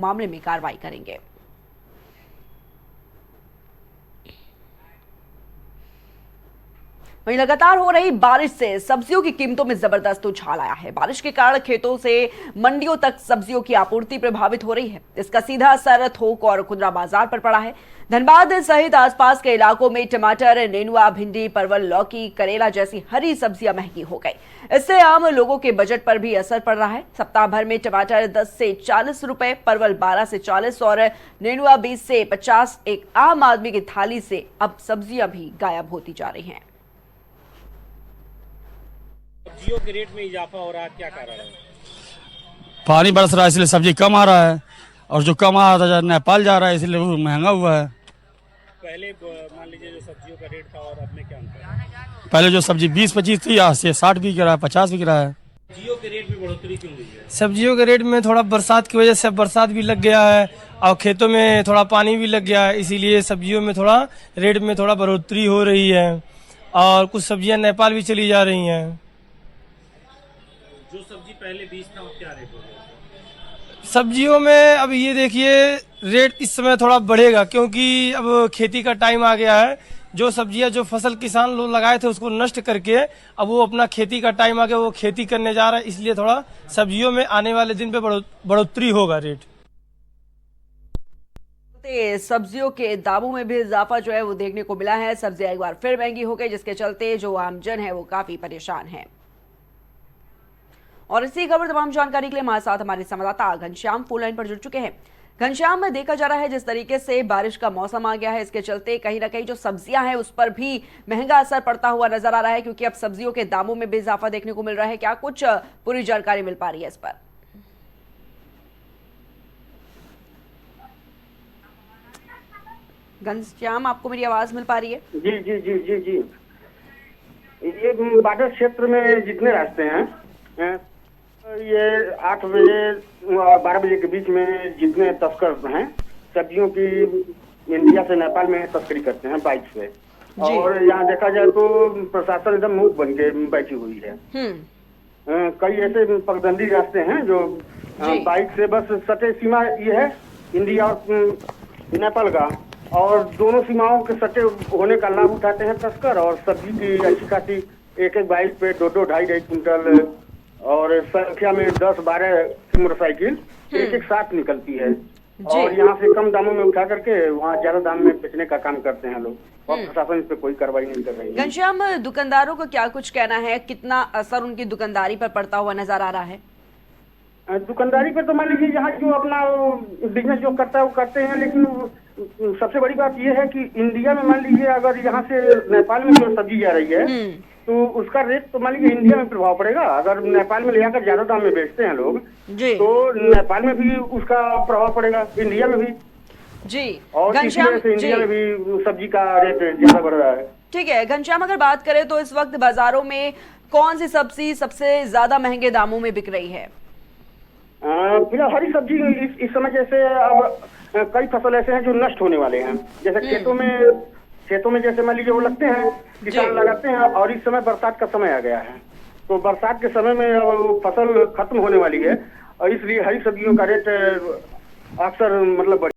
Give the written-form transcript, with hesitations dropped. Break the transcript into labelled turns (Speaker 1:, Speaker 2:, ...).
Speaker 1: मामले में कार्रवाई करेंगे। वहीं लगातार हो रही बारिश से सब्जियों की कीमतों में जबरदस्त उछाल आया है। बारिश के कारण खेतों से मंडियों तक सब्जियों की आपूर्ति प्रभावित हो रही है। इसका सीधा असर थोक और खुदरा बाजार पर पड़ा है। धनबाद सहित आसपास के इलाकों में टमाटर, नेनुआ, भिंडी, परवल, लौकी, करेला जैसी हरी सब्जियां महंगी हो गई। इससे आम लोगों के बजट पर भी असर पड़ रहा है। सप्ताह भर में टमाटर 10 से 40 रुपए, परवल 12 से 40 और नेनुआ 20 से 50 एक आम आदमी की थाली से अब सब्जियां भी गायब होती जा रही हैं।
Speaker 2: सब्जियों के रेट में इजाफा हो रहा है, क्या कारण है?
Speaker 3: पानी बरस रहा है इसलिए सब्जी कम आ रहा है, और जो कम आ रहा था नेपाल जा रहा है इसलिए वो महंगा हुआ है।
Speaker 2: पहले मान लीजिए जो सब्जियों का रेट था और अब में क्या अंतर है?
Speaker 3: पहले जो सब्जी 20-25 थी, आज से 60 बिक रहा है, 50 बिक रहा है।
Speaker 2: सब्जियों के रेट में बढ़ोतरी क्यों हुई है?
Speaker 4: सब्जियों के रेट में थोड़ा बरसात की वजह से बरसात भी लग गया है और खेतों में थोड़ा पानी भी लग गया है, इसीलिए सब्जियों में थोड़ा रेट में थोड़ा बढ़ोतरी हो रही है और कुछ सब्जियां नेपाल भी चली जा रही हैं।
Speaker 2: जो सब्जी पहले 20 था अब क्या रेट हो गया?
Speaker 4: सब्जियों में अब ये देखिए रेट इस समय थोड़ा बढ़ेगा, क्योंकि अब खेती का टाइम आ गया है। जो सब्जियां जो फसल किसान लोग लगाए थे उसको नष्ट करके अब वो अपना खेती का टाइम आ गया, वो खेती करने जा रहा है, इसलिए थोड़ा सब्जियों में आने वाले दिन पे बढ़ोतरी होगा रेट।
Speaker 1: सब्जियों के दामों में भी इजाफा जो है वो देखने को मिला है। सब्जियां एक बार फिर महंगी हो गई, जिसके चलते जो आमजन है वो काफी परेशान है। और इसी खबर तमाम जानकारी के लिए हमारे साथ हमारे संवाददाता घनश्याम फोन लाइन पर जुड़ चुके हैं। घनश्याम, में देखा जा रहा है जिस तरीके से बारिश का मौसम आ गया है, इसके चलते कहीं ना कहीं जो सब्जियां हैं उस पर भी महंगा असर पड़ता हुआ नजर आ रहा है, क्योंकि अब सब्जियों के दामों में भी इजाफा देखने को मिल रहा है। क्या कुछ पूरी जानकारी मिल पा रही है इस पर? घनश्याम, आपको मेरी आवाज मिल पा रही है?
Speaker 5: जी जी जी जी जी ये बॉर्डर क्षेत्र में जितने रास्ते हैं, ये 8 बजे और 12 बजे के बीच में जितने तस्कर हैं सब्जियों की इंडिया से नेपाल में तस्करी करते हैं बाइक से, और यहाँ देखा जाए तो प्रशासन एकदम मूक बन के बैठी हुई है। कई ऐसे पगडंडी रास्ते हैं जो बाइक से बस सटे सीमा ये है इंडिया और नेपाल का, और दोनों सीमाओं के सटे होने का लाभ उठाते हैं तस्कर, और सब्जी की अच्छी खासी एक बाइक पे 2-2, 2.5 कुंटल और संख्या में 10-12 मोटरसाइकिल एक साथ निकलती है, और यहाँ से कम दामों में उठा करके वहाँ ज्यादा दाम में बेचने का काम करते हैं लोग, और प्रशासन इस पे कोई कार्रवाई नहीं कर रही है।
Speaker 1: घनश्याम, दुकानदारों को क्या कुछ कहना है? कितना असर उनकी दुकानदारी पर पड़ता हुआ नजर आ रहा है?
Speaker 5: दुकानदारी पे तो मान लीजिए यहाँ जो अपना बिजनेस जो करता है वो करते हैं, लेकिन सबसे बड़ी बात यह है कि इंडिया में मान लीजिए अगर यहाँ से नेपाल में जो सब्जी जा रही है तो उसका रेट तो मान लीजिए इंडिया में प्रभाव पड़ेगा। अगर नेपाल में ले जाकर ज्यादा दाम में बेचते हैं लोग तो नेपाल में भी उसका प्रभाव पड़ेगा, इंडिया में भी
Speaker 1: जी।
Speaker 5: और
Speaker 1: घनश्याम,
Speaker 5: इंडिया में भी सब्जी का रेट ज्यादा बढ़ रहा है।
Speaker 1: ठीक है घनश्याम, अगर बात करें तो इस वक्त बाजारों में कौन सी सब्जी सबसे ज्यादा महंगे दामों में बिक रही है?
Speaker 5: फिलहाल हरी सब्जी इस समय जैसे अब कई फसल ऐसे हैं जो नष्ट होने वाले हैं, जैसे खेतों में जैसे मान लीजिए वो लगते हैं, किसान लगाते हैं, और इस समय बरसात का समय आ गया है, तो बरसात के समय में फसल खत्म होने वाली है, और इसलिए हरी सब्जियों का रेट अक्सर मतलब